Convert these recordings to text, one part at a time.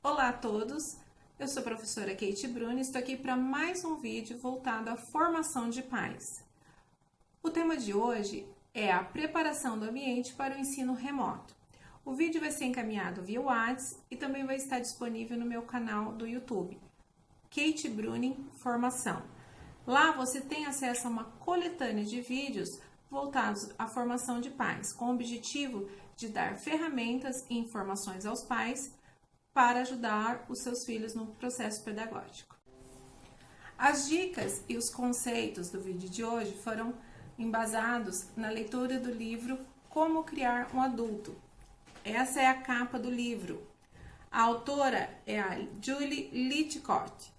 Olá a todos, eu sou a professora Kate Bruni e estou aqui para mais um vídeo voltado à formação de pais. O tema de hoje é a preparação do ambiente para o ensino remoto. O vídeo vai ser encaminhado via WhatsApp e também vai estar disponível no meu canal do YouTube, Kate Bruni Formação. Lá você tem acesso a uma coletânea de vídeos voltados à formação de pais, com o objetivo de dar ferramentas e informações aos pais para ajudar os seus filhos no processo pedagógico. As dicas e os conceitos do vídeo de hoje foram embasados na leitura do livro Como Criar um Adulto. Essa é a capa do livro. A autora é a Julie Lythcott.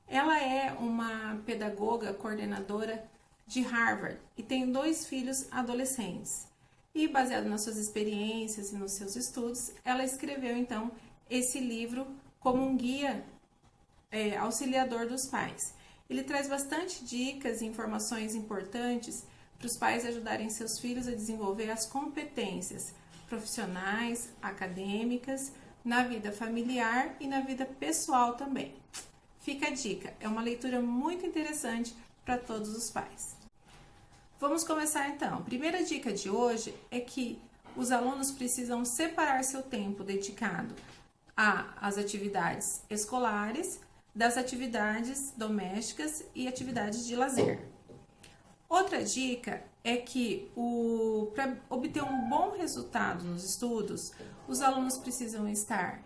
Ela é uma pedagoga coordenadora de Harvard e tem 2 filhos adolescentes. E baseado nas suas experiências e nos seus estudos, ela escreveu então esse livro como um guia auxiliador dos pais. Ele traz bastante dicas e informações importantes para os pais ajudarem seus filhos a desenvolver as competências profissionais, acadêmicas, na vida familiar e na vida pessoal também. Fica a dica, é uma leitura muito interessante para todos os pais. Vamos começar então. A primeira dica de hoje é que os alunos precisam separar seu tempo dedicado às atividades escolares, das atividades domésticas e atividades de lazer. Outra dica é que para obter um bom resultado nos estudos, os alunos precisam estar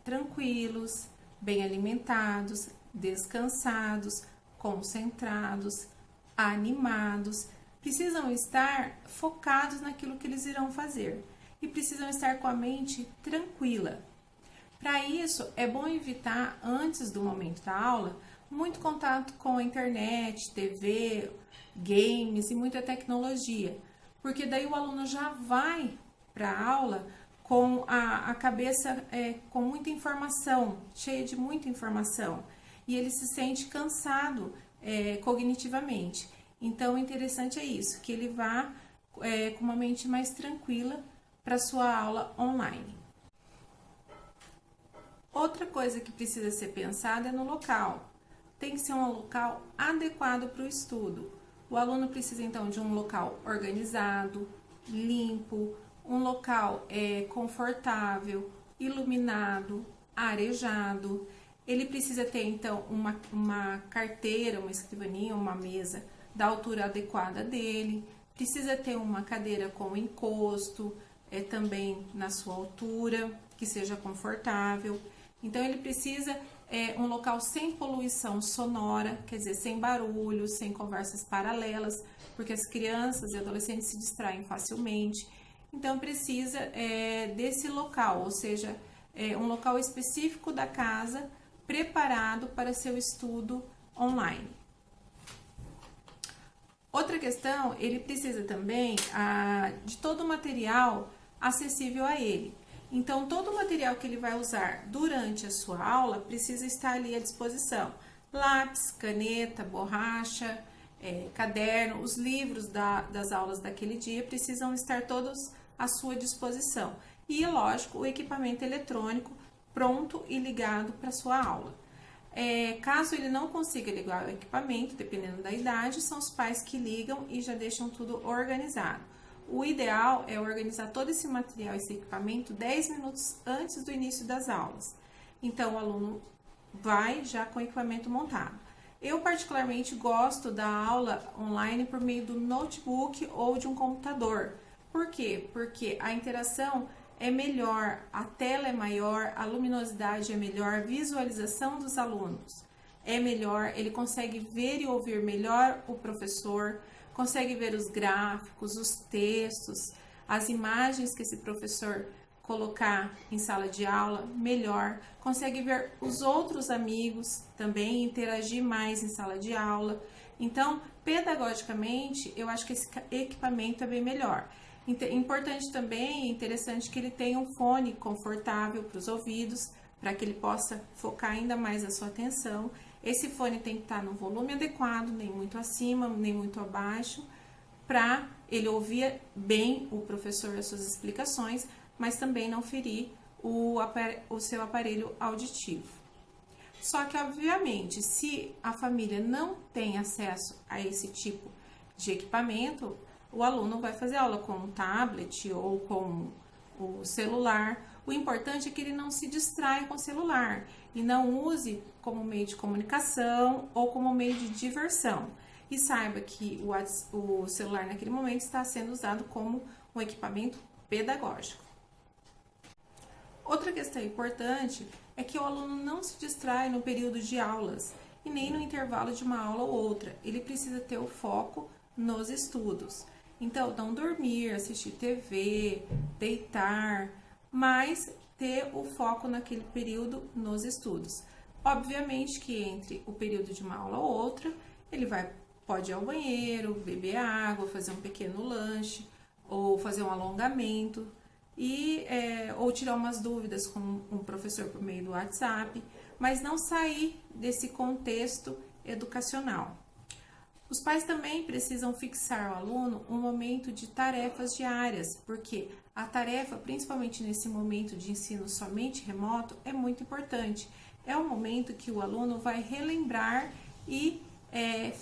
tranquilos, bem alimentados, descansados, concentrados, animados, precisam estar focados naquilo que eles irão fazer e precisam estar com a mente tranquila. Para isso, é bom evitar, antes do momento da aula, muito contato com a internet, TV, games e muita tecnologia, porque daí o aluno já vai para a aula com a cabeça com muita informação, cheia de muita informação, e ele se sente cansado cognitivamente. Então, o interessante é isso, que ele vá com uma mente mais tranquila para sua aula online. Outra coisa que precisa ser pensada é no local. Tem que ser um local adequado para o estudo. O aluno precisa, então, de um local organizado, limpo, um local confortável, iluminado, arejado. Ele precisa ter, então, uma carteira, uma escrivaninha, uma mesa da altura adequada dele. Precisa ter uma cadeira com encosto, também na sua altura, que seja confortável. Então, ele precisa um local sem poluição sonora, quer dizer, sem barulho, sem conversas paralelas, porque as crianças e adolescentes se distraem facilmente. Então, precisa desse local, ou seja, um local específico da casa preparado para seu estudo online. Outra questão, ele precisa também de todo o material acessível a ele. Então, todo o material que ele vai usar durante a sua aula precisa estar ali à disposição. Lápis, caneta, borracha, caderno, os livros das aulas daquele dia precisam estar todos à sua disposição. E, lógico, o equipamento eletrônico pronto e ligado para a sua aula. Caso ele não consiga ligar o equipamento, dependendo da idade, são os pais que ligam e já deixam tudo organizado. O ideal é organizar todo esse material, esse equipamento, 10 minutos antes do início das aulas. Então, o aluno vai já com o equipamento montado. Eu, particularmente, gosto da aula online por meio do notebook ou de um computador. Por quê? Porque a interação é melhor, a tela é maior, a luminosidade é melhor, a visualização dos alunos é melhor, ele consegue ver e ouvir melhor o professor, consegue ver os gráficos, os textos, as imagens que esse professor colocar em sala de aula melhor, consegue ver os outros amigos também, interagir mais em sala de aula. Então, pedagogicamente, eu acho que esse equipamento é bem melhor. Importante também, interessante que ele tenha um fone confortável para os ouvidos, para que ele possa focar ainda mais a sua atenção. Esse fone tem que estar no volume adequado, nem muito acima, nem muito abaixo, para ele ouvir bem o professor e as suas explicações, mas também não ferir o seu aparelho auditivo. Só que, obviamente, se a família não tem acesso a esse tipo de equipamento, o aluno vai fazer aula com um tablet ou com o celular. O importante é que ele não se distraia com o celular e não use como meio de comunicação ou como meio de diversão. E saiba que o celular naquele momento está sendo usado como um equipamento pedagógico. Outra questão importante é que o aluno não se distrai no período de aulas e nem no intervalo de uma aula ou outra. Ele precisa ter o foco nos estudos. Então, não dormir, assistir TV, deitar, mas ter o foco naquele período nos estudos. Obviamente que entre o período de uma aula ou outra, ele pode ir ao banheiro, beber água, fazer um pequeno lanche, ou fazer um alongamento, ou tirar umas dúvidas com um professor por meio do WhatsApp, mas não sair desse contexto educacional. Os pais também precisam fixar ao aluno um momento de tarefas diárias, porque a tarefa, principalmente nesse momento de ensino somente remoto, é muito importante. É um momento que o aluno vai relembrar e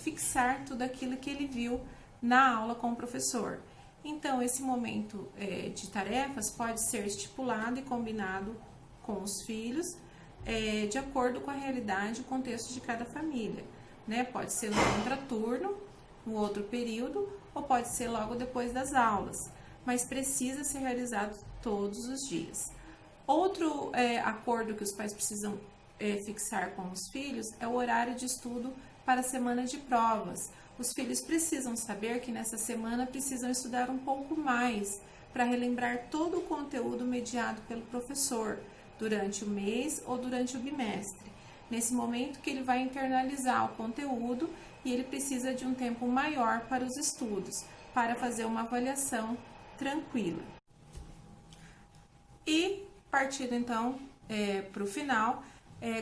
fixar tudo aquilo que ele viu na aula com o professor. Então, esse momento de tarefas pode ser estipulado e combinado com os filhos, de acordo com a realidade e o contexto de cada família. Né? Pode ser no contraturno, no outro período, ou pode ser logo depois das aulas, mas precisa ser realizado todos os dias. Outro acordo que os pais precisam fixar com os filhos é o horário de estudo para a semana de provas. Os filhos precisam saber que nessa semana precisam estudar um pouco mais para relembrar todo o conteúdo mediado pelo professor durante o mês ou durante o bimestre. Nesse momento que ele vai internalizar o conteúdo e ele precisa de um tempo maior para os estudos, para fazer uma avaliação tranquila. E, partindo então para o final,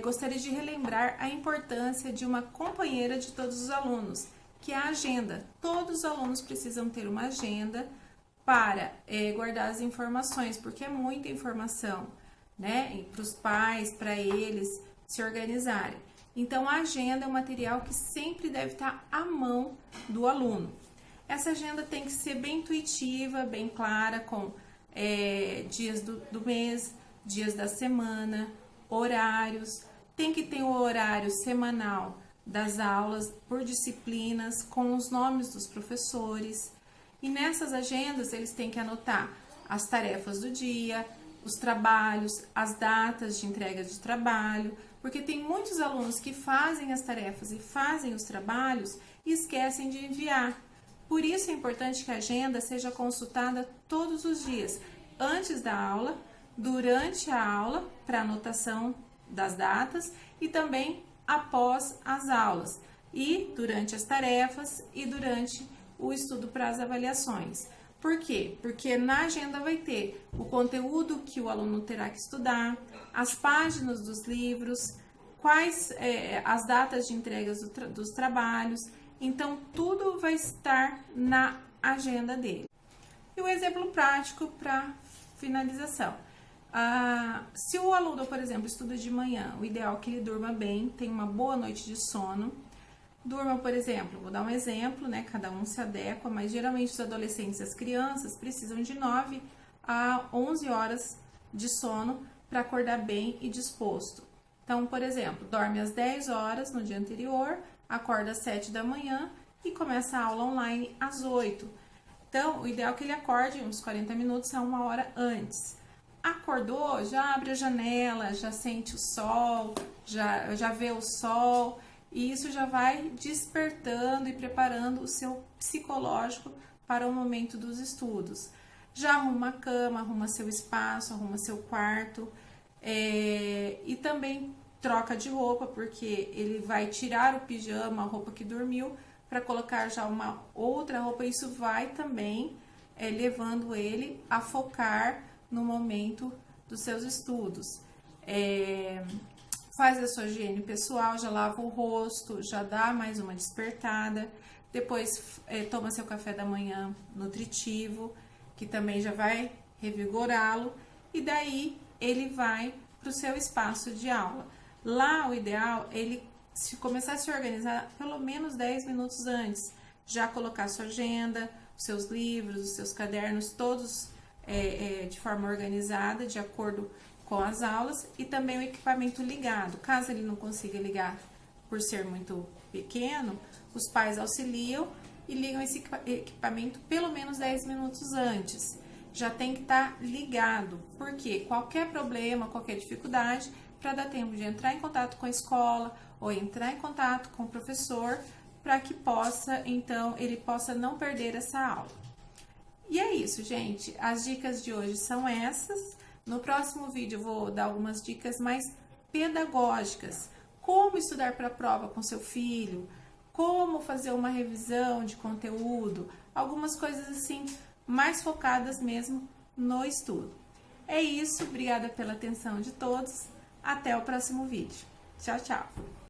gostaria de relembrar a importância de uma companheira de todos os alunos, que é a agenda. Todos os alunos precisam ter uma agenda para guardar as informações, porque é muita informação, né? Para os pais, para eles se organizarem. Então, a agenda é um material que sempre deve estar à mão do aluno. Essa agenda tem que ser bem intuitiva, bem clara, com dias do mês, dias da semana, horários. Tem que ter o horário semanal das aulas por disciplinas, com os nomes dos professores. E nessas agendas, eles têm que anotar as tarefas do dia, os trabalhos, as datas de entrega de trabalho, porque tem muitos alunos que fazem as tarefas e fazem os trabalhos e esquecem de enviar. Por isso é importante que a agenda seja consultada todos os dias, antes da aula, durante a aula, para anotação das datas e também após as aulas, e durante as tarefas e durante o estudo para as avaliações. Por quê? Porque na agenda vai ter o conteúdo que o aluno terá que estudar, as páginas dos livros, quais as datas de entrega dos trabalhos. Então, tudo vai estar na agenda dele. E o exemplo prático para finalização. Se o aluno, por exemplo, estuda de manhã, o ideal é que ele durma bem, tenha uma boa noite de sono. Durma, por exemplo, vou dar um exemplo, né? Cada um se adequa, mas geralmente os adolescentes e as crianças precisam de 9 a 11 horas de sono para acordar bem e disposto. Então, por exemplo, dorme às 10 horas no dia anterior, acorda às 7 da manhã e começa a aula online às 8. Então, o ideal é que ele acorde uns 40 minutos a 1 hora antes. Acordou, já abre a janela, já sente o sol, já vê o sol. E isso já vai despertando e preparando o seu psicológico para o momento dos estudos. Já arruma a cama, arruma seu espaço, arruma seu quarto e também troca de roupa, porque ele vai tirar o pijama, a roupa que dormiu, para colocar já uma outra roupa. Isso vai também levando ele a focar no momento dos seus estudos. Faz a sua higiene pessoal, já lava o rosto, já dá mais uma despertada. Depois toma seu café da manhã nutritivo, que também já vai revigorá-lo. E daí ele vai para o seu espaço de aula. Lá, o ideal é ele começar a se organizar pelo menos 10 minutos antes, já colocar sua agenda, os seus livros, os seus cadernos, todos de forma organizada, de acordo com as aulas, e também o equipamento ligado. Caso ele não consiga ligar por ser muito pequeno, os pais auxiliam e ligam esse equipamento pelo menos 10 minutos antes. Já tem que estar ligado, porque qualquer problema, qualquer dificuldade, para dar tempo de entrar em contato com a escola ou entrar em contato com o professor, para que ele possa não perder essa aula. E é isso, gente. As dicas de hoje são essas. No próximo vídeo eu vou dar algumas dicas mais pedagógicas. Como estudar para a prova com seu filho, como fazer uma revisão de conteúdo, algumas coisas assim mais focadas mesmo no estudo. É isso, obrigada pela atenção de todos. Até o próximo vídeo. Tchau, tchau!